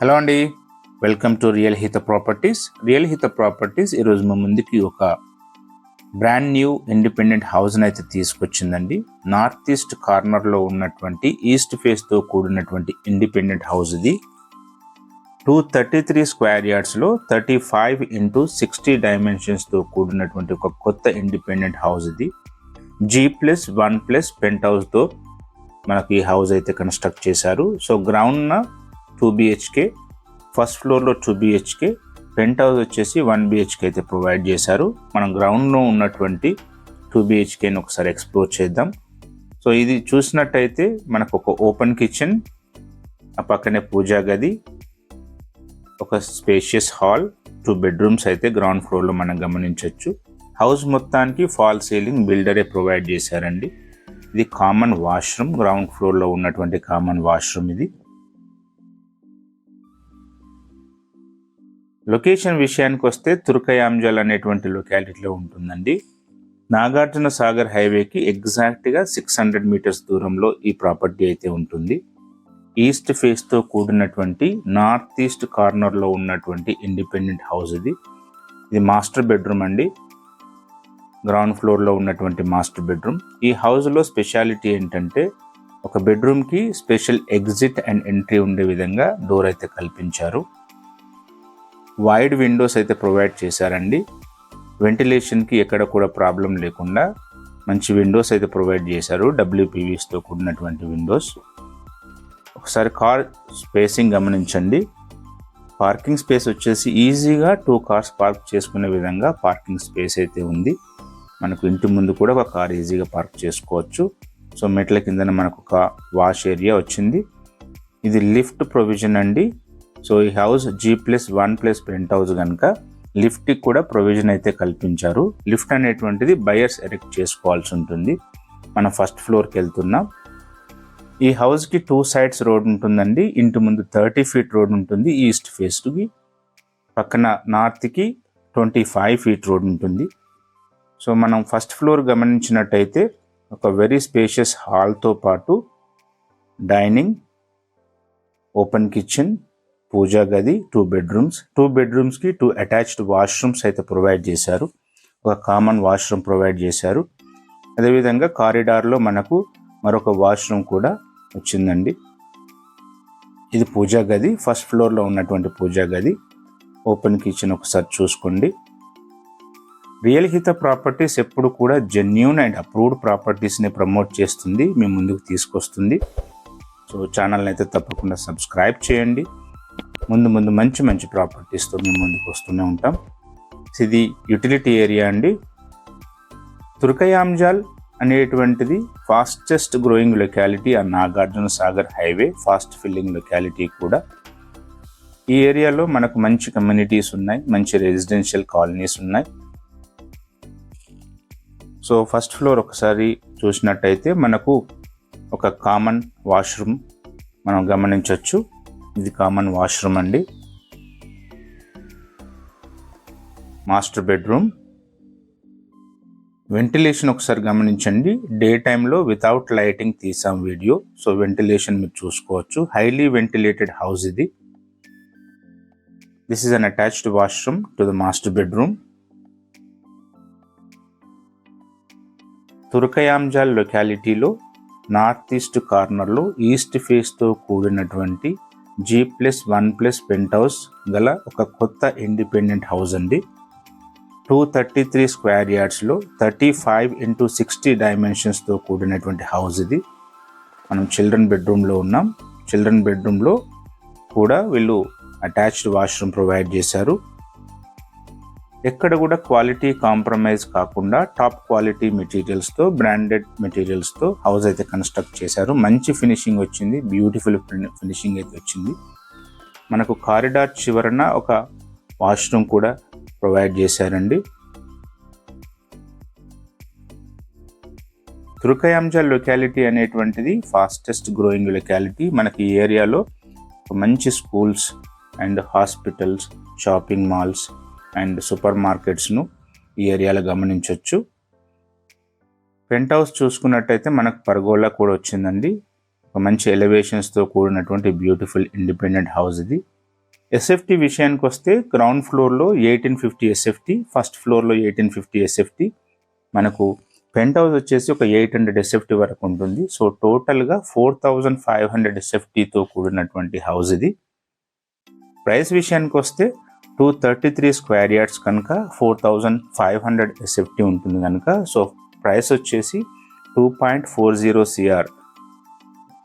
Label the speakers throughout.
Speaker 1: Hello అండి, welcome to real Hitha properties. Real Hitha properties ఈరోజు మా ముందుకి ఒక బ్రాండ్ న్యూ ఇండిపెండెంట్ హౌస్ని అయితే తీసుకొచ్చిందండి. నార్త్ ఈస్ట్ కార్నర్లో ఉన్నటువంటి ఈస్ట్ ఫేస్తో కూడినటువంటి ఇండిపెండెంట్ హౌస్ ఇది. 233 స్క్వేర్ యార్డ్స్లో 35x60 డైమెన్షన్స్తో కూడినటువంటి ఒక కొత్త ఇండిపెండెంట్ హౌస్ ఇది. G+1+ పెంట్ హౌస్తో మనకు ఈ హౌస్ అయితే కన్స్ట్రక్ట్ చేశారు. సో గ్రౌండ్న 2 BHK, ఫస్ట్ ఫ్లోర్లో 2 BHK, పెంట్ హౌస్ వచ్చేసి 1 BHK అయితే ప్రొవైడ్ చేశారు. మనం గ్రౌండ్లో ఉన్నటువంటి 2 BHKని ఒకసారి ఎక్స్ప్లోర్ చేద్దాం. సో ఇది చూసినట్టయితే మనకు ఒక ఓపెన్ కిచెన్, ఆ పక్కనే పూజా గది, ఒక స్పేషియస్ హాల్, 2 బెడ్రూమ్స్ అయితే గ్రౌండ్ ఫ్లోర్లో మనం గమనించవచ్చు. హౌస్ మొత్తానికి ఫాల్ సీలింగ్ బిల్డరే ప్రొవైడ్ చేశారండి. ఇది కామన్ వాష్రూమ్, గ్రౌండ్ ఫ్లోర్లో ఉన్నటువంటి కామన్ వాష్రూమ్ ఇది. లొకేషన్ విషయానికి వస్తే తుర్కయాంజల్ అనేటువంటి లొకాలిటీలో ఉంటుందండి. నాగార్జున సాగర్ హైవేకి ఎగ్జాక్ట్గా 600 మీటర్స్ దూరంలో ఈ ప్రాపర్టీ అయితే ఉంటుంది. ఈస్ట్ ఫేస్తో కూడినటువంటి నార్త్ ఈస్ట్ కార్నర్లో ఉన్నటువంటి ఇండిపెండెంట్ హౌస్ ఇది. ఇది మాస్టర్ బెడ్రూమ్ అండి, గ్రౌండ్ ఫ్లోర్లో ఉన్నటువంటి మాస్టర్ బెడ్రూమ్. ఈ హౌస్లో స్పెషాలిటీ ఏంటంటే ఒక బెడ్రూమ్కి స్పెషల్ ఎగ్జిట్ అండ్ ఎంట్రీ ఉండే విధంగా డోర్ అయితే కల్పించారు. వైడ్ విండోస్ అయితే ప్రొవైడ్ చేశారండి. వెంటిలేషన్కి ఎక్కడ కూడా ప్రాబ్లం లేకుండా మంచి విండోస్ అయితే ప్రొవైడ్ చేశారు, WPVSతో కూడినటువంటి విండోస్. ఒకసారి కార్ స్పేసింగ్ గమనించండి. పార్కింగ్ స్పేస్ వచ్చేసి ఈజీగా 2 కార్స్ పార్క్ చేసుకునే విధంగా పార్కింగ్ స్పేస్ అయితే ఉంది. మనకు ఇంటి ముందు కూడా ఒక కార్ ఈజీగా పార్క్ చేసుకోవచ్చు. సో మెట్ల కిందన మనకు ఒక వాష్ ఏరియా వచ్చింది. ఇది లిఫ్ట్ ప్రొవిజన్ అండి. సో ఈ హౌస్ G+1+ పెంట్ హౌస్ కనుక లిఫ్ట్కి కూడా ప్రొవిజన్ అయితే కల్పించారు. లిఫ్ట్ అనేటువంటిది బయర్స్ ఎరెక్ట్ చేసుకోవాల్సి ఉంటుంది. మనం ఫస్ట్ ఫ్లోర్కి వెళ్తున్నాం. ఈ హౌస్కి 2 సైడ్స్ రోడ్ ఉంటుందండి. ఇంటి ముందు 30 ఫీట్ రోడ్ ఉంటుంది ఈస్ట్ ఫేస్కి, పక్కన నార్త్కి 25 ఫీట్ రోడ్ ఉంటుంది. సో మనం ఫస్ట్ ఫ్లోర్ గమనించినట్టయితే ఒక వెరీ స్పేషియస్ హాల్తో పాటు డైనింగ్, ఓపెన్ కిచెన్, పూజా గది, 2 బెడ్రూమ్స్. 2 బెడ్రూమ్స్కి 2 అటాచ్డ్ వాష్రూమ్స్ అయితే ప్రొవైడ్ చేశారు. ఒక కామన్ వాష్రూమ్ ప్రొవైడ్ చేశారు. అదేవిధంగా కారిడార్లో మనకు మరొక వాష్రూమ్ కూడా వచ్చిందండి. ఇది పూజా గది, ఫస్ట్ ఫ్లోర్లో ఉన్నటువంటి పూజా గది. ఓపెన్ కిచెన్ ఒకసారి చూసుకోండి. రియల్ హిత ప్రాపర్టీస్ ఎప్పుడు కూడా జెన్యూన్ అండ్ అప్రూవ్డ్ ప్రాపర్టీస్ని ప్రమోట్ చేస్తుంది, మీ ముందుకు తీసుకొస్తుంది. సో ఛానల్ని అయితే తప్పకుండా సబ్స్క్రైబ్ చేయండి. ముందు మంచి ప్రాపర్టీస్తో మేము ముందుకు వస్తూనే ఉంటాం. ఇది యూటిలిటీ ఏరియా అండి. తుర్కయాంజల్ అనేటువంటిది ఫాస్టెస్ట్ గ్రోయింగ్ లొకాలిటీ ఆ Nagarjuna Sagar highway, fast filling locality కూడా. ఈ ఏరియాలో మనకు మంచి కమ్యూనిటీస్ ఉన్నాయి, మంచి రెసిడెన్షియల్ కాలనీస్ ఉన్నాయి. సో ఫస్ట్ ఫ్లోర్ ఒకసారి చూసినట్టయితే మనకు ఒక కామన్ వాష్రూమ్ మనం గమనించవచ్చు. ఇది కామన్ వాష్రూమ్ అండి. Master bedroom. వెంటిలేషన్ ఒకసారి గమనించండి. డే టైంలో వితౌట్ లైటింగ్ తీసాం వీడియో. సో వెంటిలేషన్ మీరు చూసుకోవచ్చు. హైలీ వెంటిలేటెడ్ హౌస్ ఇది. This is an attached washroom to the master bedroom. Turkayamjal లొకాలిటీలో నార్త్ ఈస్ట్ కార్నర్లో ఈస్ట్ ఫేస్తో కూడినటువంటి G+1+ పెంట్ హౌస్ గల ఒక కొత్త ఇండిపెండెంట్ హౌస్ అండి. 233 స్క్వేర్ యార్డ్స్లో 35x60 డైమెన్షన్స్తో కూడినటువంటి హౌస్ ఇది. మనం చిల్డ్రన్ బెడ్రూమ్లో ఉన్నాం. చిల్డ్రన్ బెడ్రూమ్లో కూడా వీళ్ళు అటాచ్డ్ వాష్రూమ్ ప్రొవైడ్ చేశారు. ఎక్కడ కూడా క్వాలిటీ కాంప్రమైజ్ కాకుండా టాప్ క్వాలిటీ మెటీరియల్స్తో, బ్రాండెడ్ మెటీరియల్స్తో హౌస్ అయితే కన్స్ట్రక్ట్ చేశారు. మంచి ఫినిషింగ్ వచ్చింది, బ్యూటిఫుల్ ఫినిషింగ్ అయితే వచ్చింది. మనకు కారిడార్ చివరన ఒక వాష్రూమ్ కూడా ప్రొవైడ్ చేశారండి. తుర్కయాంజల్ లొకాలిటీ అనేటువంటిది ఫాస్టెస్ట్ గ్రోయింగ్ లొకాలిటీ. మనకి ఈ ఏరియాలో మంచి schools and hospitals, shopping malls and సూపర్ మార్కెట్స్ను ఈ ఏరియాలో గమనించవచ్చు. పెంట్ హౌస్ చూసుకున్నట్టయితే మనకు పర్గోలా కూడా వచ్చిందండి. ఒక మంచి ఎలివేషన్స్తో కూడినటువంటి బ్యూటిఫుల్ ఇండిపెండెంట్ హౌస్ ఇది. ఎస్ఎఫ్టీ విషయానికి వస్తే గ్రౌండ్ ఫ్లోర్లో 1850 ఎస్ఎఫ్టీ, ఫస్ట్ ఫ్లోర్లో 1850 ఎస్ఎఫ్టీ, మనకు పెంట్ హౌస్ వచ్చేసి ఒక 800 ఎస్ఎఫ్టీ వరకు ఉంటుంది. సో టోటల్గా 4500 ఎస్ఎఫ్టీతో కూడినటువంటి హౌస్ ఇది. ప్రైస్ విషయానికి వస్తే 233 స్క్వేర్ యార్డ్స్ కనుక 4500 ఎస్ఎఫ్టీ ఉంటుంది కనుక సో ప్రైస్ వచ్చేసి 2.40 CR,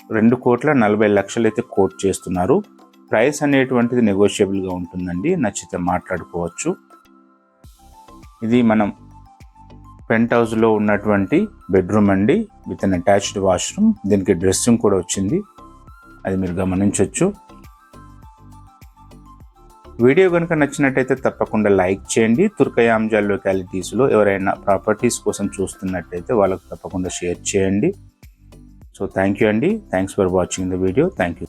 Speaker 1: 2,40,00,000 అయితే కోట్ చేస్తున్నారు. ప్రైస్ అనేటువంటిది నెగోషియబుల్గా ఉంటుందండి, నచ్చితే మాట్లాడుకోవచ్చు. ఇది మనం పెంట్ హౌస్లో ఉన్నటువంటి బెడ్రూమ్ అండి, విత్ అన్ అటాచ్డ్ వాష్రూమ్. దీనికి డ్రెస్సింగ్ కూడా వచ్చింది, అది మీరు గమనించవచ్చు. వీడియో కనుక నచ్చినట్టయితే తప్పకుండా లైక్ చేయండి. తుర్కయాంజల్ లొకాలిటీస్లో ఎవరైనా ప్రాపర్టీస్ కోసం చూస్తున్నట్టయితే వాళ్ళకు తప్పకుండా షేర్ చేయండి. సో థ్యాంక్ యూ అండి. Thanks for watching the video. Thank you.